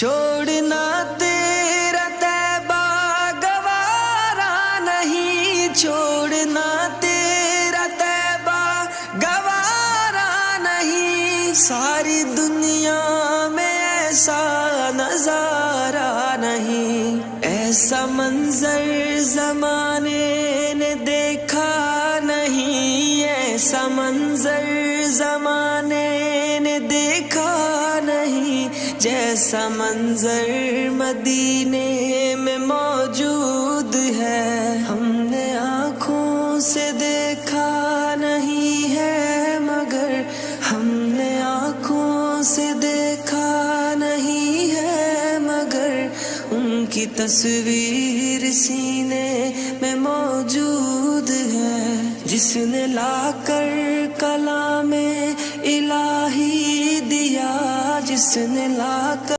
छोड़ना तेरा तैबा गवारा नहीं, छोड़ना तेरा तैबा गवारा नहीं। सारी दुनिया में ऐसा नजारा नहीं, ऐसा मंजर जमाने ने देखा नहीं, ऐसा मंजर जमाने ने देखा नहीं। जैसा मंजर मदीने में मौजूद है, हमने आँखों से देखा नहीं है, मगर हमने आँखों से देखा नहीं है, मगर उनकी तस्वीर सीने में मौजूद है। जिसने लाकर कलामे इलाही दिया, जिसने लाकर